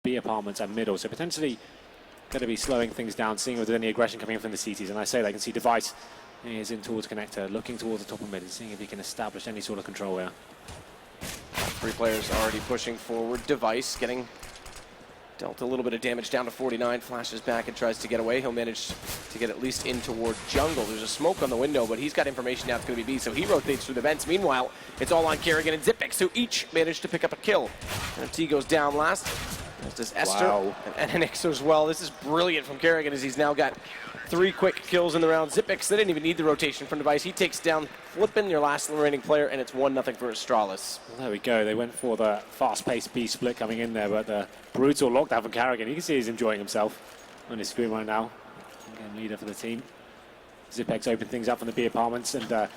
B apartments and middle. So potentially going to be slowing things down, seeing if there's any aggression coming in from the CTs. And I say that, I can see Device is in towards connector, looking towards the top of mid and seeing if he can establish any sort of control here. 3 players already pushing forward. Device getting dealt a little bit of damage down to 49, flashes back and tries to get away. He'll manage to get at least in toward jungle. There's a smoke on the window, but he's got information now it's going to be B, so he rotates through the vents. Meanwhile, it's all on Kerrigan and x6tence, who each managed to pick up a kill. MT goes down last, as does Esther, and Enix as well. This is brilliant from Kerrigan, as he's now got 3 quick kills in the round. x6tence, they didn't even need the rotation from Device. He takes down Flippin, your last remaining player, and it's 1-0 for Astralis. Well, there we go. They went for the fast-paced B split coming in there, but the brutal lockdown from Kerrigan. You can see he's enjoying himself on his screen right now. Again, leader for the team. x6tence opened things up from the B apartments and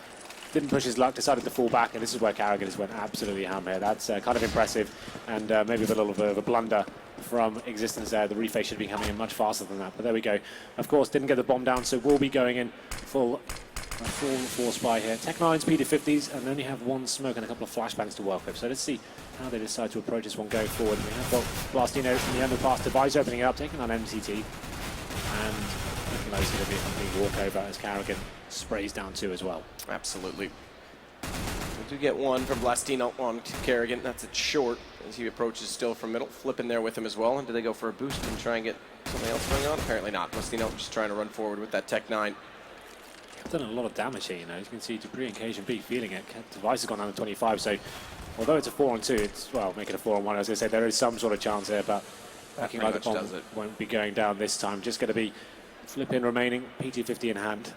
didn't push his luck, decided to fall back, and this is where Kerrigan just went absolutely ham here. That's kind of impressive, and maybe a little bit of a blunder from x6tence there. The reface should be coming in much faster than that, but there we go. Of course, didn't get the bomb down, so we'll be going in full force by here. Tech9's PD50s, and only have 1 smoke and a couple of flashbangs to work with. So let's see how they decide to approach this one going forward. We have got Blastino in the underpass, Device opening it up, taking on MCT, and looking like it's going to be a complete walkover as Kerrigan sprays down 2 as well. Absolutely. We do get 1 from Blastino on Kerrigan. That's it short as he approaches still from middle. Flipping there with him as well. And do they go for a boost and try and get something else going on? Apparently not. Blastino just trying to run forward with that Tech9. Done a lot of damage here, you know. As you can see, Dupree and Cajun B feeling it. Device has gone down to 25, so although it's a 4-on-2, it's, well, make it a 4-on-1. As I say, there is some sort of chance here, but looking like the bomb won't be going down this time. Just going to be Flippin remaining, PT50 in hand,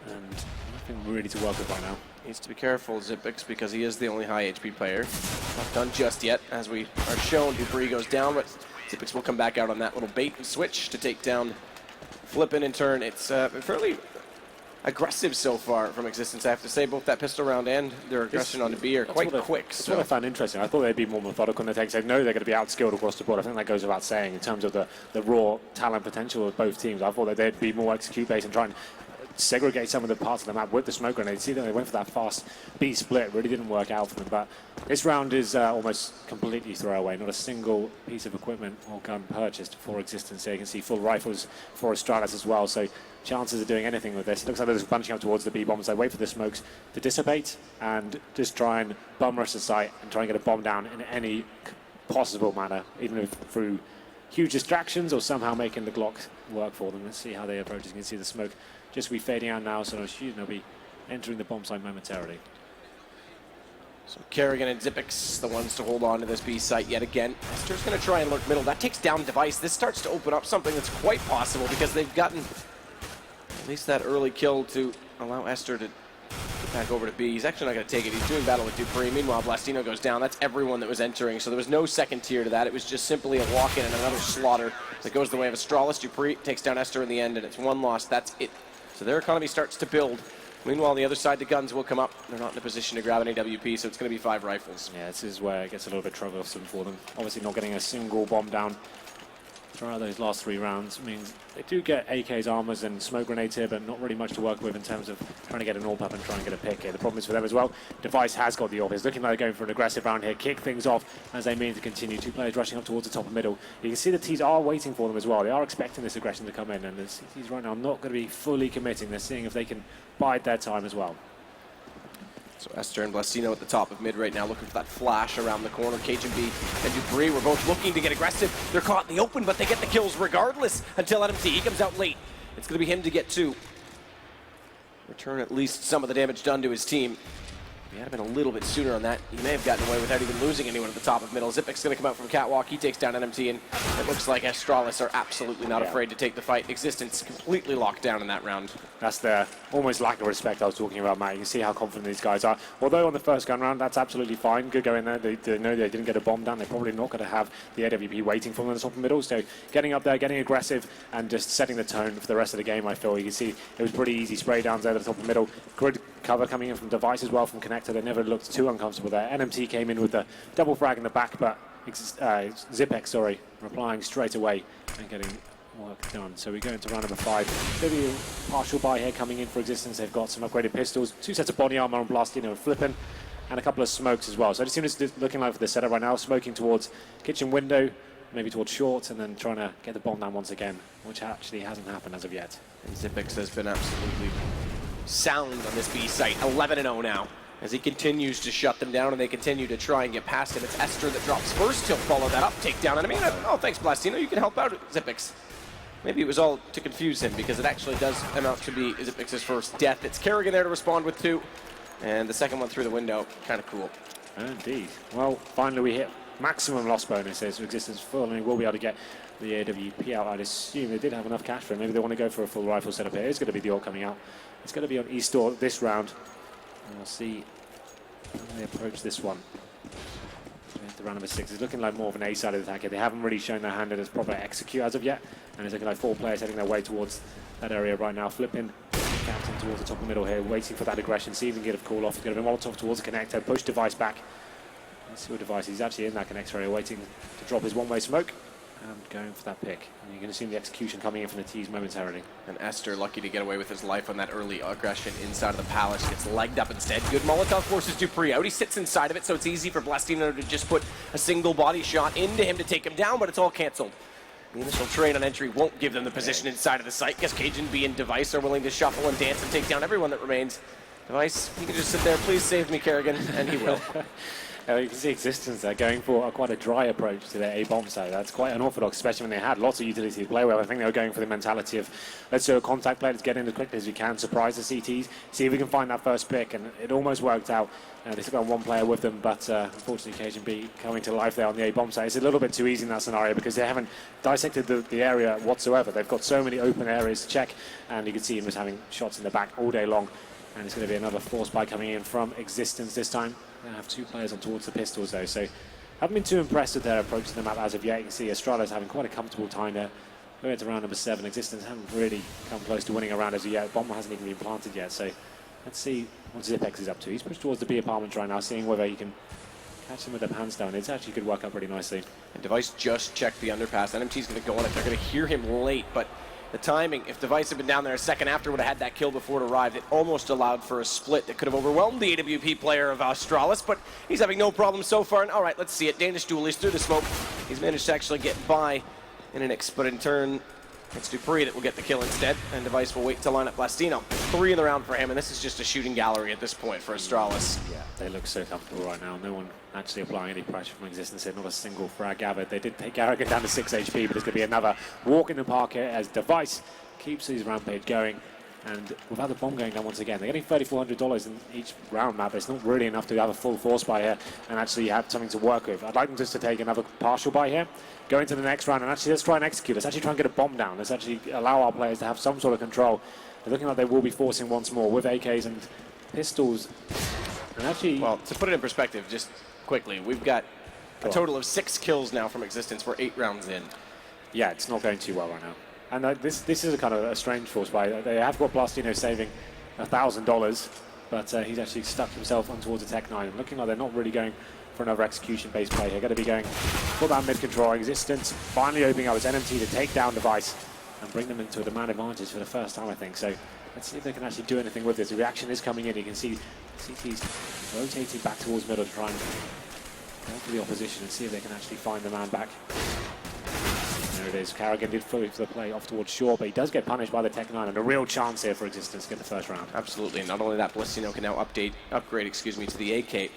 and nothing really to work with right now. Needs to be careful, x6tence, because he is the only high HP player. Not done just yet, as we are shown. Dupree goes down, but x6tence will come back out on that little bait and switch to take down Flippin in turn. It's fairly aggressive so far from x6tence, I have to say. Both that pistol round and their aggression on the B are quite quick. That's what I found interesting. I thought they'd be more methodical in the takes. They know they're going to be outskilled across the board. I think that goes without saying in terms of the raw talent potential of both teams. I thought that they'd be more execute-based and try and segregate some of the parts of the map with the smoke grenades. See that they went for that fast B split. Really didn't work out for them. But this round is almost completely throwaway. Not a single piece of equipment or gun purchased for x6tence. So you can see full rifles for Astralis as well. So chances of doing anything with this. It looks like they're just bunching up towards the B bombs. They wait for the smokes to dissipate and just try and bum rush the site and try and get a bomb down in any possible manner, even if through huge distractions or somehow making the Glock work for them. Let's see how they approach. You can see the smoke just be fading out now, so they'll be entering the bomb site momentarily. So Kerrigan and x6tence, the ones to hold on to this B site yet again. Esther's going to try and lurk middle. That takes down Device. This starts to open up something that's quite possible because they've gotten at least that early kill to allow Esther to get back over to B. He's actually not going to take it. He's doing battle with Dupree. Meanwhile, Blastino goes down. That's everyone that was entering, so there was no second tier to that. It was just simply a walk-in and another slaughter that goes the way of Astralis. Dupree takes down Esther in the end, and it's 1 loss. That's it. So their economy starts to build. Meanwhile, on the other side, the guns will come up. They're not in a position to grab an AWP, so it's going to be 5 rifles. Yeah, this is where it gets a little bit troublesome for them. Obviously not getting a single bomb down throughout those last 3 rounds means they do get AKs, armors, and smoke grenades here, but not really much to work with in terms of trying to get an AWP up and try and get a pick here. The problem is for them as well, Device has got the AWP. It's looking like they're going for an aggressive round here, kick things off as they mean to continue. 2 players rushing up towards the top and middle. You can see the T's are waiting for them as well. They are expecting this aggression to come in, and the T's right now not going to be fully committing. They're seeing if they can bide their time as well. So Esther and Blastino at the top of mid right now, looking for that flash around the corner. Cajun B and Dupree were both looking to get aggressive. They're caught in the open, but they get the kills regardless until MT. He comes out late. It's going to be him to get 2. Return at least some of the damage done to his team. If he had been a little bit sooner on that, he may have gotten away without even losing anyone at the top of middle. x6tence going to come out from catwalk. He takes down NMT, and it looks like Astralis are absolutely not afraid to take the fight. x6tence completely locked down in that round. That's the almost lack of respect I was talking about, Matt. You can see how confident these guys are. Although on the first gun round, that's absolutely fine. Good go in there. They know they didn't get a bomb down. They're probably not going to have the AWP waiting for them in the top of middle. So getting up there, getting aggressive, and just setting the tone for the rest of the game, I feel. You can see it was pretty easy spray downs there at the top of middle. Good cover coming in from Device as well from connector. They never looked too uncomfortable there. NMT came in with the double frag in the back, but x6tence, replying straight away and getting work done. So we go into round number 5. Maybe a partial buy here coming in for x6tence. They've got some upgraded pistols, 2 sets of body armor on Blastino and Flippin, and a couple of smokes as well. So it seems looking like for the setup right now, smoking towards kitchen window. maybe towards short, and then trying to get the bomb down once again, which actually hasn't happened as of yet. And Xyp9x has been absolutely sound on this B site, 11-0 now, as he continues to shut them down and they continue to try and get past him. It's Ester that drops first. He'll follow that up, take down enemy. Oh, thanks, Blastino. You can help out Xyp9x. Maybe it was all to confuse him because it actually does amount to be Xyp9x's first death. It's Kerrigan there to respond with 2, and the second one through the window. Kind of cool. Indeed. Well, finally we hit maximum loss bonuses for Existence full, and we will be able to get the AWP out. I'd assume they did have enough cash for it. Maybe they want to go for a full rifle setup here. It's going to be the ult coming out. It's going to be on E-Store this round. And we'll see how they approach this one. The round number 6 is looking like more of an A-sided attack here. They haven't really shown their hand as proper execute as of yet. And it's looking like 4 players heading their way towards that area right now. Flipping captain towards the top of the middle here, waiting for that aggression, see if he can get a call off. He's going to be Molotov towards the connector, push Device back. Let's see what Device, he's actually in that connector area, waiting to drop his one-way smoke. And going for that pick. And you can see the execution coming in from the T's momentarily. And Ester lucky to get away with his life on that early aggression inside of the palace. Gets legged up instead. Good Molotov forces Dupree out. He sits inside of it, so it's easy for Blastino to just put a single body shot into him to take him down, but it's all cancelled. The initial trade on entry won't give them the position inside of the site. Guess Cajun B and Device are willing to shuffle and dance and take down everyone that remains. Device, you can just sit there. Please save me, Kerrigan, and he will. You can see Existence there going for quite a dry approach to their A-bomb site. That's quite unorthodox, especially when they had lots of utility to play with. I think they were going for the mentality of, let's do a contact play, let's get in as quickly as we can, surprise the CTs, see if we can find that first pick, and it almost worked out. They still got 1 player with them, but unfortunately Cajun B coming to life there on the A-bomb site. It's a little bit too easy in that scenario because they haven't dissected the area whatsoever. They've got so many open areas to check, and you can see him just having shots in the back all day long. And it's going to be another force buy coming in from Existence this time. They have 2 players on towards the pistols though, so haven't been too impressed with their approach to the map as of yet. You can see Astralis having quite a comfortable time there. Going to round number 7, Existence haven't really come close to winning a round as of yet. Bomb hasn't even been planted yet, so let's see what Xyp9x is up to. He's pushed towards the B apartment right now, seeing whether he can catch them with their pants down. It's actually could work out pretty nicely. And Device just checked the underpass. NMT's going to go on it. They're going to hear him late, but the timing, if Device had been down there a second after, would have had that kill before it arrived. It almost allowed for a split that could have overwhelmed the AWP player of Astralis, but he's having no problem so far. And all right, let's see it. Danish duelist through the smoke. He's managed to actually get by Invitational, but in turn, it's Dupree that will get the kill instead, and Device will wait to line up Blastino. 3 in the round for him, and this is just a shooting gallery at this point for Astralis. Yeah, they look so comfortable right now. No one actually applying any pressure from Existence here. Not a single frag gathered. They did take Garrigan down to 6 HP, but it's going to be another walk in the park here as Device keeps his rampage going. And without the bomb going down once again, they're getting $3,400 in each round map. It's not really enough to have a full force buy here and actually have something to work with. I'd like them just to take another partial buy here, go into the next round, and actually let's try and execute. Let's actually try and get a bomb down. Let's actually allow our players to have some sort of control. They're looking like they will be forcing once more with AKs and pistols. And actually, well, to put it in perspective, just quickly, we've got a total of 6 kills now from Existence. We're 8 rounds in. Yeah, it's not going too well right now. And this is a kind of a strange force buy. They have got Blastino saving $1,000, but he's actually stuck himself on towards the Tech 9. And looking like they're not really going for another execution-based play. They're going to be going for that mid-control. Existence finally opening up his NMT to take down Device and bring them into a demand advantage for the first time, I think. So let's see if they can actually do anything with this. The reaction is coming in. You can see CT's rotating back towards middle to try and go for the opposition and see if they can actually find the man back. There it is. Kerrigan did fully for the play off towards shore, but he does get punished by the Tech 9, and a real chance here for Existence to get the first round. Absolutely. And not only that, Blastino can now upgrade to the AK.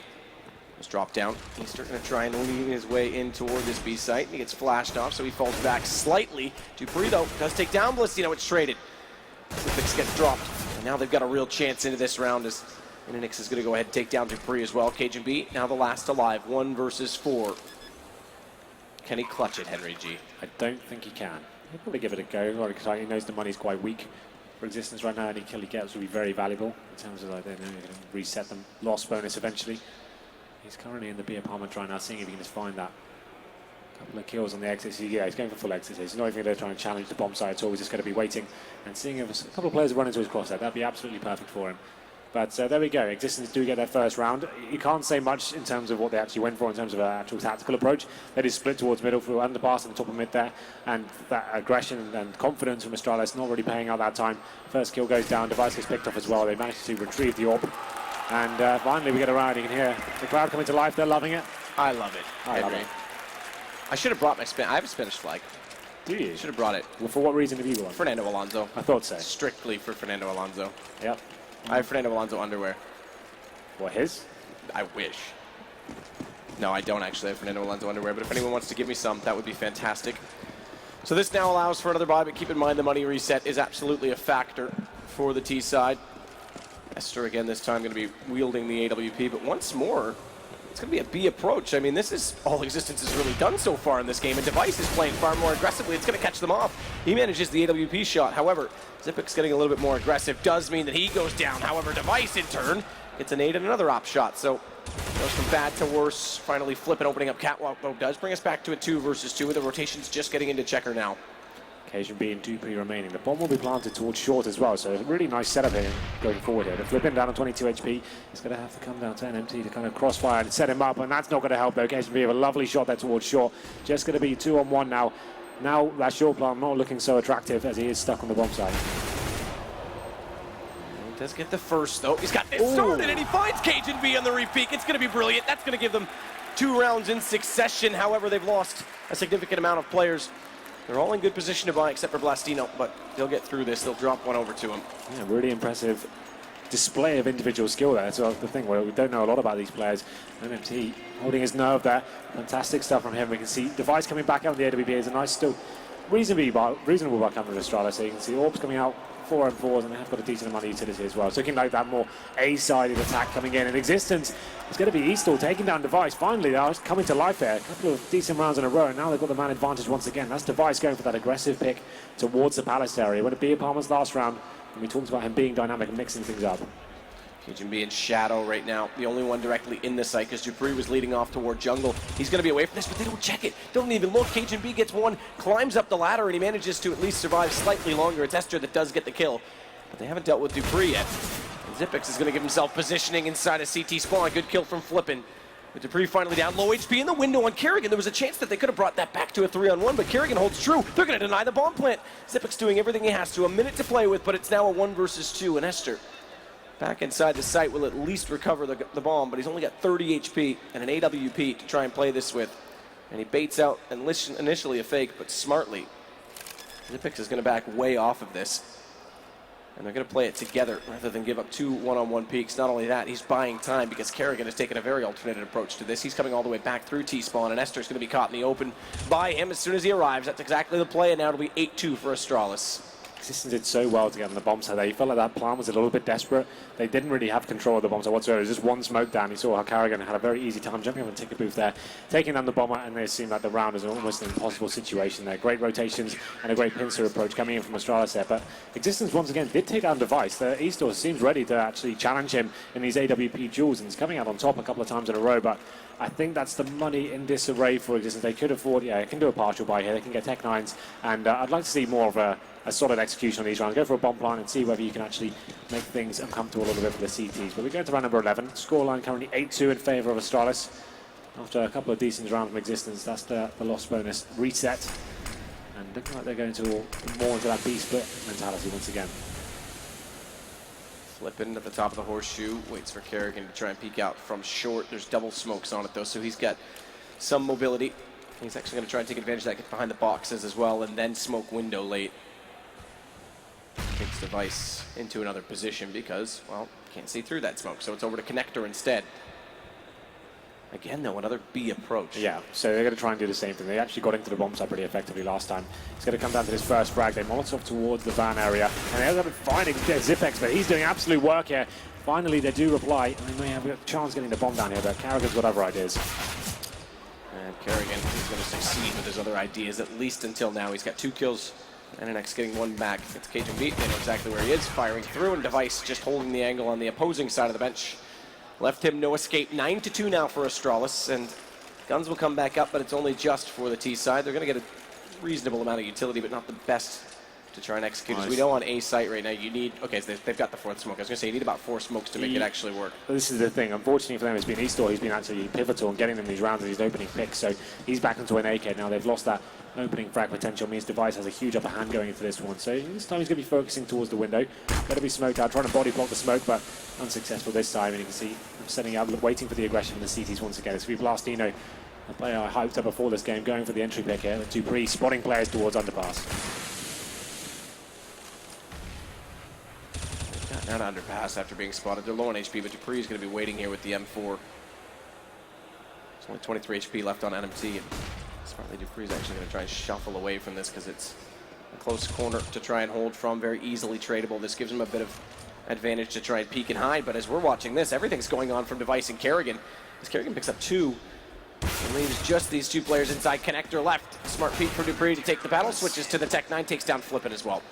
Just drop down. He's starting to try and lean his way in toward this B site. He gets flashed off, so he falls back slightly. Dupree, though, does take down Blastino. It's traded. Xyp9x gets dropped. And now they've got a real chance into this round as Invitational is going to go ahead and take down Dupree as well. Cajun B, now the last alive. 1 versus 4. Can he clutch it, Henry G? I don't think he can. He'll probably give it a go, because he knows the money's quite weak for Existence right now. Any kill he gets will be very valuable in terms of, like, they know he can reset them. Loss bonus eventually. He's currently in the B apartment right now, seeing if he can just find that. Couple of kills on the exit. Yeah, he's going for full exit. He's not even going to try and challenge the bomb site at all. He's just going to be waiting and seeing if a couple of players run into his crosshair. That'd be absolutely perfect for him. But there we go. Existence do get their first round. You can't say much in terms of what they actually went for in terms of an actual tactical approach. They did split towards middle through underpass and the top of mid there. And that aggression and confidence from Astralis not really paying out that time. First kill goes down. Device gets picked off as well. They managed to retrieve the orb. And finally we get a round. You can hear the crowd coming to life. They're loving it. I love it. I love it. I should have brought my I have a Spanish flag. Do you? Should have brought it. Well, for what reason have you got? Fernando Alonso. I thought so. Strictly for Fernando Alonso. Yep. I have Fernando Alonso underwear. What, his? I wish. No, I don't actually have Fernando Alonso underwear, but if anyone wants to give me some, that would be fantastic. So this now allows for another buy, but keep in mind the money reset is absolutely a factor for the T side. Esther again this time going to be wielding the AWP, but once more, it's going to be a B approach. I mean, this is all Existence has really done so far in this game, and Device is playing far more aggressively. It's going to catch them off. He manages the AWP shot. However, Zipic's getting a little bit more aggressive. Does mean that he goes down. However, Device in turn gets a nade and another op shot. So goes from bad to worse. Finally flipping, opening up Catwalk, though, does bring us back to a 2 versus 2, with the rotations just getting into checker now. Occasion B and Dupree remaining. The bomb will be planted towards short as well, so a really nice setup here going forward here. The flipping down on 22 HP. He's going to have to come down to NMT to kind of crossfire and set him up, and that's not going to help though. Occasion B have a lovely shot there towards short. Just going to be 2-on-1 now. Now that short plant not looking so attractive as he is stuck on the bomb side. He does get the first though. He's got this started and he finds Cajun B on the repeat. It's going to be brilliant. That's going to give them 2 rounds in succession. However, they've lost a significant amount of players. They're all in good position to buy except for Blastino, but they'll get through this. They'll drop one over to him. Yeah, really impressive display of individual skill there. That's the thing where we don't know a lot about these players. MMT holding his nerve there. Fantastic stuff from him. We can see Device coming back out of the AWP is a nice, still reasonable back under Astralis. So you can see Orbs coming out 4-on-4s, and they have got a decent amount of utility as well. So looking like that more A-sided attack coming in. Existence, it's going to be Eastall taking down Device. Finally, they are coming to life here. A couple of decent rounds in a row, and now they've got the man advantage once again. That's Device going for that aggressive pick towards the Palace area. When it be Palmer's last round, and we talked about him being dynamic and mixing things up. Cajun B in shadow right now. The only one directly in the site because Dupree was leading off toward jungle. He's going to be away from this, but they don't check it. Don't even look. Cajun B gets one, climbs up the ladder, and he manages to at least survive slightly longer. It's Esther that does get the kill, but they haven't dealt with Dupree yet. And Zipix is going to give himself positioning inside a CT spawn. Good kill from Flippin. But Dupree finally down. Low HP in the window on Kerrigan. There was a chance that they could have brought that back to a 3-on-1, but Kerrigan holds true. They're going to deny the bomb plant. Zipix doing everything he has to. A minute to play with, but it's now a 1 versus 2, and Esther back inside the site will at least recover the bomb, but he's only got 30 HP and an AWP to try and play this with. And he baits out initially a fake, but smartly, Zipix is going to back way off of this. And they're going to play it together rather than give up 2 1-on-1 peaks. Not only that, he's buying time because Kerrigan has taken a very alternate approach to this. He's coming all the way back through T-spawn, and Esther's going to be caught in the open by him as soon as he arrives. That's exactly the play, and now it'll be 8-2 for Astralis. Existence did so well to get on the bomb side there. You felt like that plan was a little bit desperate. They didn't really have control of the bomb side whatsoever. It was just one smoke down. You saw how Kerrigan had a very easy time jumping up and ticket booth there, taking down the bomber, and they seemed like the round was almost an impossible situation there. Great rotations and a great pincer approach coming in from Astralis there. But Existence once again did take down Device. The Eastall seems ready to actually challenge him in these AWP duels, and he's coming out on top a couple of times in a row. But I think that's the money in disarray for Existence. They could afford, yeah, they can do a partial buy here. They can get Tech 9s, and I'd like to see more of a solid execution on these rounds. Go for a bomb plant and see whether you can actually make things uncomfortable a little bit for the CTs. But we go to round number 11. Scoreline currently 8-2 in favour of Astralis. After a couple of decent rounds from Existence, that's the loss bonus reset. And looking like they're going to more into that B-split mentality once again. Flippin at the top of the horseshoe, waits for Kerrigan to try and peek out from short. There's double smokes on it though, so he's got some mobility. He's actually going to try and take advantage of that, get behind the boxes as well, and then smoke window late. Takes Device into another position because, well, can't see through that smoke, so it's over to Connector instead. Again, though, another B approach. Yeah, so they're going to try and do the same thing. They actually got into the bomb site pretty effectively last time. It's going to come down to this first frag. They Molotov towards the van area, and they end up finding Zipex, but he's doing absolute work here. Finally, they do reply, and they may have a chance getting the bomb down here, but Kerrigan's got other ideas. And Kerrigan is going to succeed with his other ideas, at least until now. He's got 2 kills, and NX getting 1 back. It's Cajun beat. They know exactly where he is, firing through, and Device just holding the angle on the opposing side of the bench. Left him no escape. 9-2 now for Astralis, and guns will come back up, but it's only just for the T side. They're going to get a reasonable amount of utility, but not the best to try and execute. Nice. As we know on A site right now, you need, okay, so they've got the 4th smoke. I was going to say, you need about 4 smokes to make it actually work. This is the thing. Unfortunately for them, it's been Eastall. He's been actually pivotal in getting them these rounds and these opening picks, so he's back into an AK now. They've lost that opening frag potential. Means Device has a huge upper hand going into this one, so this time he's going to be focusing towards the window. Got to be smoked out, trying to body block the smoke, but unsuccessful this time. And you can see him setting up, waiting for the aggression from the CTs once again. It's going to be Blastino The player I hyped up before this game going for the entry pick here. Dupree spotting players towards underpass. Got down underpass after being spotted. They're low on HP, but Dupree is going to be waiting here with the M4. There's only 23 HP left on NMT. And smartly, Dupree is actually going to try and shuffle away from this because it's a close corner to try and hold from. Very easily tradable. This gives him a bit of advantage to try and peek and hide. But as we're watching this, everything's going on from Device and Kerrigan. As Kerrigan picks up 2. And leaves just these 2 players inside. Connector left. Smart peek for Dupree to take the battle. Switches to the Tech 9. Takes down Flippin as well.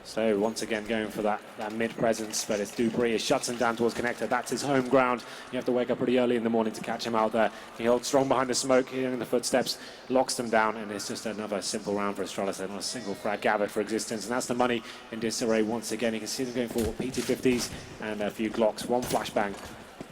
So once again going for that mid presence, but it's Dupree. He shuts him down towards Connector. That's his home ground. You have to wake up pretty early in the morning to catch him out there. He holds strong behind the smoke, hearing the footsteps, locks them down, and it's just another simple round for Astralis. Not a single frag gathered for existence, and that's the money in disarray once again. You can see them going for PT50s and a few Glocks, 1 flashbang.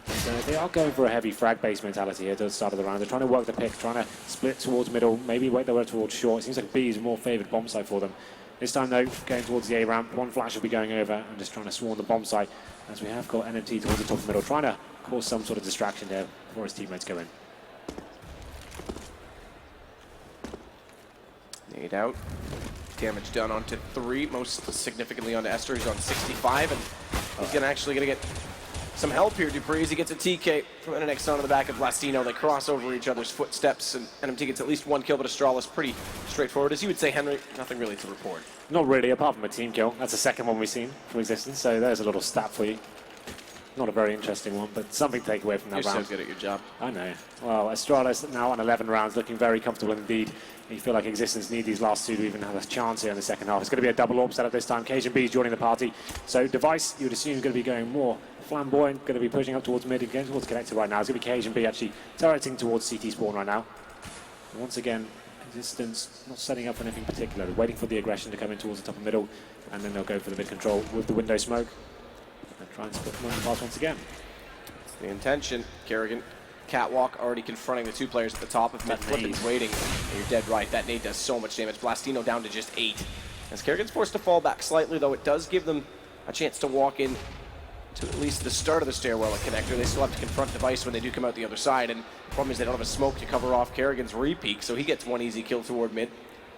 So they are going for a heavy frag-based mentality here at the start of the round. They're trying to work the pick, trying to split towards middle, maybe work their way towards short. It seems like B is a more favoured bomb site for them. This time though, going towards the A ramp, 1 flash will be going over and just trying to swarm the bomb site as we have got NMT towards the top of the middle, trying to cause some sort of distraction there before his teammates go in. Nade out. Damage done onto 3, most significantly onto Esther. He's on 65, and he's actually going to get some help here. Dupree, as he gets a TK from NX onto the back of Blastino. They cross over each other's footsteps, and NMT gets at least 1 kill, but Astralis pretty straightforward. As you would say, Henry, nothing really to report. Not really, apart from a team kill. That's the second one we've seen from existence, so there's a little stat for you. Not a very interesting one, but something to take away from that round. You're so good at your job. I know. Well, Astralis now on 11 rounds, looking very comfortable indeed. You feel like existence need these last 2 to even have a chance here in the second half. It's going to be a double AWP setup this time. Cajun B is joining the party. So Device, you would assume, is going to be going more flamboyant, going to be pushing up towards mid, again towards Connector right now. It's going to be Cajun B actually turreting towards CT spawn right now. And once again, existence not setting up for anything particular. They're waiting for the aggression to come in towards the top and middle, and then they'll go for the mid control with the window smoke. And try and split them on the pass once again. That's the intention. Kerrigan, catwalk, already confronting the 2 players at the top of mid. Flippin's waiting. And you're dead right. That nade does so much damage. Blastino down to just 8. As Kerrigan's forced to fall back slightly, though, it does give them a chance to walk in to at least the start of the stairwell at Connector. They still have to confront Device when they do come out the other side, and the problem is they don't have a smoke to cover off Kerrigan's re-peak, so he gets 1 easy kill toward mid.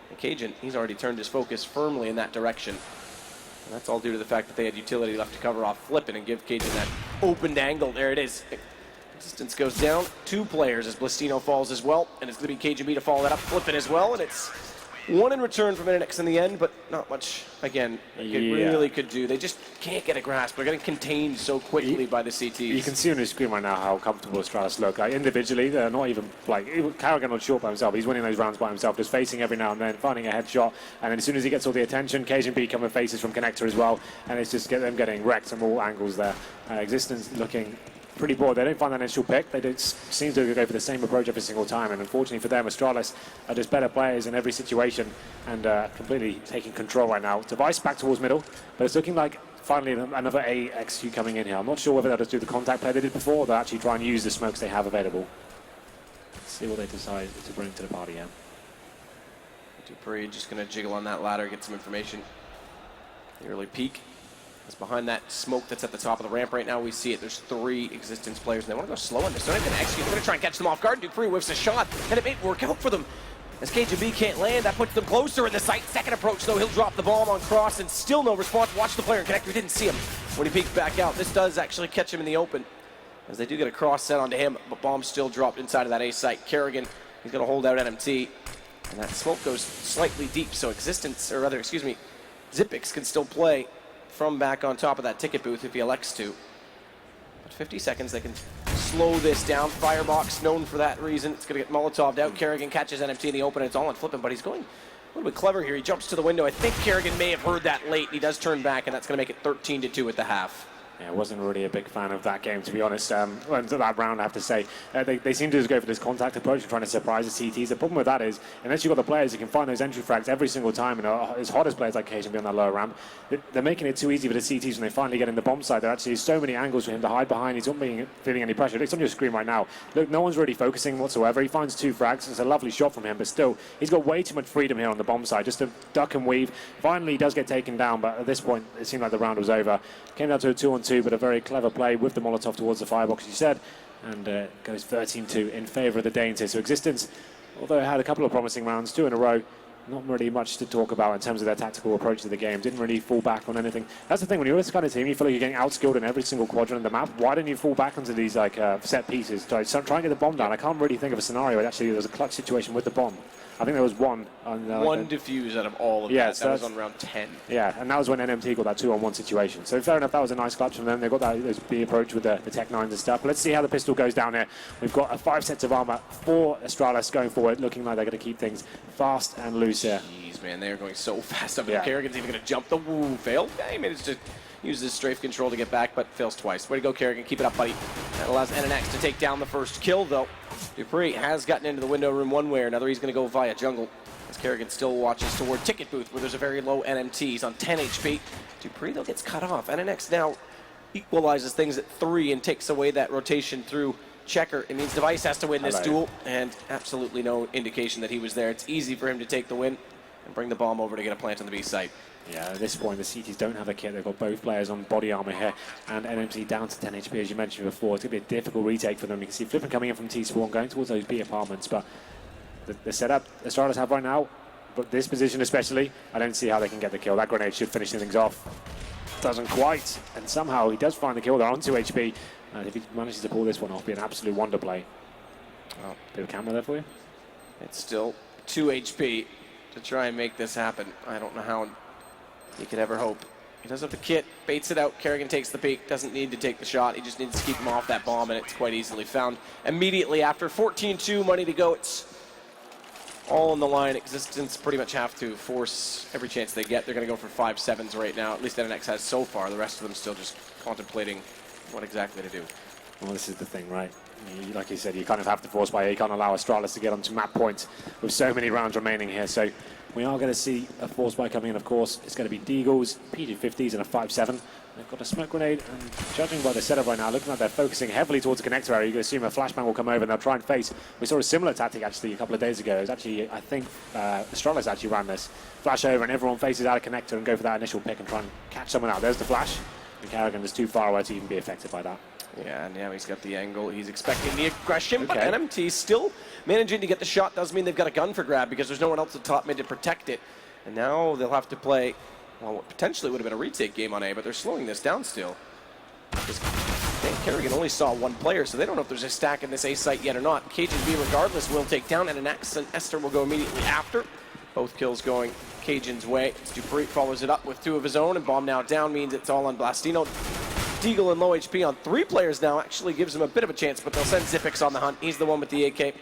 And Cajun, he's already turned his focus firmly in that direction. And that's all due to the fact that they had utility left to cover off Flippin and give Cajun that opened angle. There it is. Distance goes down. 2 players as Blastino falls as well, and it's going to be Cajun B to follow that up. Flippin as well, and it's 1 in return from NX in the end, but not much, again, it really could do. They just can't get a grasp. They're getting contained so quickly by the CTs. You can see on his screen right now how comfortable Astralis look. Like, individually, they're not even, like, Kerrigan on short by himself. He's winning those rounds by himself, just facing every now and then, finding a headshot, and then as soon as he gets all the attention, Cajun B coming faces from Connector as well, and it's just them getting wrecked from all angles there. Existence looking pretty bored. They don't find that initial pick. They don't seem to go for the same approach every single time, and unfortunately for them, Astralis are just better players in every situation and completely taking control right now. Device back towards middle, but it's looking like finally another AXQ coming in here. I'm not sure whether they'll just do the contact play they did before, or they'll actually try and use the smokes they have available. Let's see what they decide to bring to the party here. Dupree just going to jiggle on that ladder, get some information. The early peek. It's behind that smoke that's at the top of the ramp right now. We see it. There's 3 existence players, and they want to go slow on this. They're not going to execute. They're going to try and catch them off guard. Dupree whiffs a shot, and it may work out for them. As Cajun B can't land, that puts them closer in the sight. Second approach, though, he'll drop the bomb on cross, and still no response. Watch the player in Connector. Didn't see him when he peeked back out. This does actually catch him in the open, as they do get a cross set onto him, but bomb still dropped inside of that A site. Kerrigan, he's going to hold out NMT, and that smoke goes slightly deep, so existence, or rather, excuse me, Zipix can still play from back on top of that ticket booth if he elects to. But 50 seconds, they can slow this down. Firebox, known for that reason. It's going to get Molotov'd out. Kerrigan catches NMT in the open, and it's all on Flippin', but he's going a little bit clever here. He jumps to the window. I think Kerrigan may have heard that late. He does turn back, and that's going to make it 13-2 at the half. Yeah, I wasn't really a big fan of that game, to be honest. That round, I have to say. They seem to just go for this contact approach and trying to surprise the CTs. The problem with that is, unless you've got the players who can find those entry frags every single time, and as hot as players like Cajun be on that lower ramp, they're making it too easy for the CTs when they finally get in the bomb side. There are actually so many angles for him to hide behind. He's not feeling any pressure. It's on your screen right now. Look, no one's really focusing whatsoever. He finds 2 frags. It's a lovely shot from him, but still, he's got way too much freedom here on the bomb side, just to duck and weave. Finally, he does get taken down, but at this point, it seemed like the round was over. Came down to a 2-on-2, but a very clever play with the Molotov towards the firebox, as you said. and goes 13-2 in favour of the Danes here. So Existence, although it had a couple of promising rounds, 2 in a row, not really much to talk about in terms of their tactical approach to the game. Didn't really fall back on anything. That's the thing, when you're this kind of team, you feel like you're getting outskilled in every single quadrant of the map. Why don't you fall back onto these like set pieces? Try and get the bomb down. I can't really think of a scenario where actually there was a clutch situation with the bomb. I think there was one. One defuse out of all of that. That was on round 10. Yeah, and that was when NMT got that 2-on-1 situation. So fair enough, that was a nice clutch from them. They got that B approach with the Tech 9s and stuff. But let's see how the pistol goes down here. We've got 5 sets of armor for Astralis going forward, looking like they're going to keep things fast and loose here. Jeez, man, they are going so fast up there. Kerrigan's even going to jump the woo. Failed. Yeah, he managed to use his strafe control to get back, but fails twice. Way to go, Kerrigan. Keep it up, buddy. That allows NNX to take down the first kill, though. Dupree has gotten into the window room one way or another. He's going to go via jungle. As Kerrigan still watches toward ticket booth, where there's a very low NMT. He's on 10 HP. Dupree, though, gets cut off. NNX now equalizes things at 3 and takes away that rotation through Checker. It means Device has to win this duel, and absolutely no indication that he was there. It's easy for him to take the win and bring the bomb over to get a plant on the B site. Yeah, at this point, the CTs don't have a kit. They've got both players on body armor here, and NMT down to 10 HP, as you mentioned before. It's going to be a difficult retake for them. You can see Flippin coming in from T-Spawn, going towards those B apartments, but the setup Astralis have right now, but this position especially, I don't see how they can get the kill. That grenade should finish things off. Doesn't quite, and somehow he does find the kill. They're on 2 HP. If he manages to pull this one off, it'd be an absolute wonder play. Oh, bit of camera there for you. It's still 2 HP to try and make this happen. I don't know how he could ever hope. He does have the kit, baits it out. Kerrigan takes the peek, doesn't need to take the shot. He just needs to keep him off that bomb, and it's quite easily found immediately after 14-2, money to go. It's all on the line. Existence pretty much have to force every chance they get. They're going to go for 5-7s right now. At least NNX has so far. The rest of them still just contemplating what exactly to do. Well, this is the thing, right? Like you said, you kind of have to force by. You can't allow Astralis to get onto map points with so many rounds remaining here. So we are going to see a force buy coming in, of course. It's going to be Deagles, PG50s, and a 5-7. They've got a smoke grenade, and judging by the setup right now, looking like they're focusing heavily towards the connector area. You can assume a flashbang will come over and they'll try and face. We saw a similar tactic actually a couple of days ago. It was actually, I think, Astralis actually ran this. Flash over and everyone faces out a connector and go for that initial pick and try and catch someone out. There's the flash, and Kerrigan is too far away to even be affected by that. Yeah, and now he's got the angle. He's expecting the aggression, but NMT still managing to get the shot. Does mean they've got a gun for grab because there's no one else at top mid to protect it. And now they'll have to play, well, what potentially would have been a retake game on A, but they're slowing this down still. Kerrigan only saw one player, so they don't know if there's a stack in this A site yet or not. Cajun B, regardless, will take down, and an X and Esther will go immediately after. Both kills going Cajun's way. Dupree follows it up with 2 of his own, and bomb now down means it's all on Blastino. Deagle and low HP on 3 players now actually gives him a bit of a chance, but they'll send Zippix on the hunt. He's the one with the AK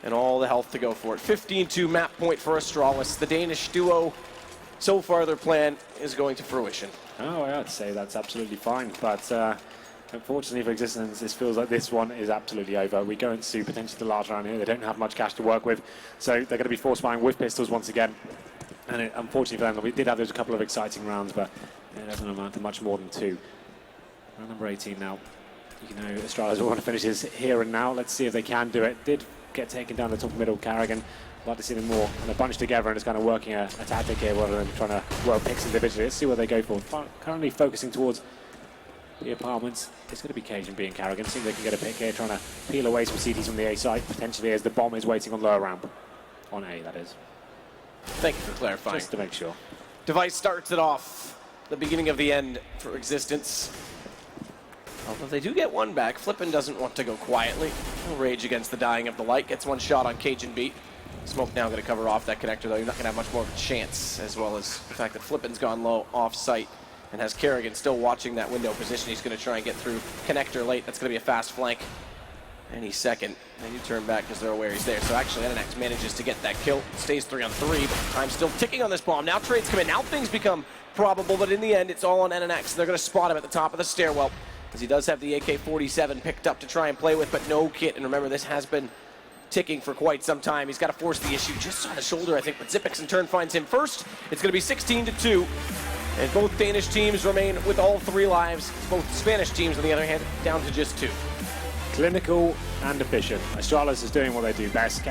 and all the health to go for it. 15-2 map point for Astralis. The Danish duo, so far their plan is going to fruition. Oh, I'd say that's absolutely fine, but unfortunately for Existence, this feels like this one is absolutely over. We go into potentially the large round here. They don't have much cash to work with, so they're going to be force buying with pistols once again. And unfortunately for them, we did have those couple of exciting rounds, but it doesn't amount to much more than 2. Round number 18 now. You know, Astralis will want to finish this here and now. Let's see if they can do it. Did get taken down the top middle. Kerrigan. I'd like to see them more kind of bunched together and just kind of working a tactic here rather than trying to work picks individually. Let's see what they go for. Currently focusing towards the apartments. It's going to be Cajun B and Kerrigan. See if they can get a pick here, trying to peel away some CTs from the A side, potentially as the bomb is waiting on lower ramp. On A, that is. Thank you for clarifying. Just to make sure. Device starts it off. The beginning of the end for Existence. Although they do get one back, Flippin doesn't want to go quietly. He'll rage against the dying of the light. Gets one shot on Cajun B. Smoke now going to cover off that connector, though. You're not going to have much more of a chance, as well as the fact that Flippin's gone low off-site and has Kerrigan still watching that window position. He's going to try and get through connector late. That's going to be a fast flank any second. And you turn back because they're aware he's there. So actually, NNX manages to get that kill. Stays 3 on 3, but time's still ticking on this bomb. Now trades come in. Now things become probable, but in the end, it's all on NNX. They're going to spot him at the top of the stairwell, because he does have the AK-47 picked up to try and play with, but no kit. And remember, this has been ticking for quite some time. He's got to force the issue just on the shoulder, I think, but Zippix in turn finds him first. It's going to be 16-2, and both Danish teams remain with all 3 lives. Both Spanish teams, on the other hand, down to just 2. Clinical and efficient. Astralis is doing what they do best.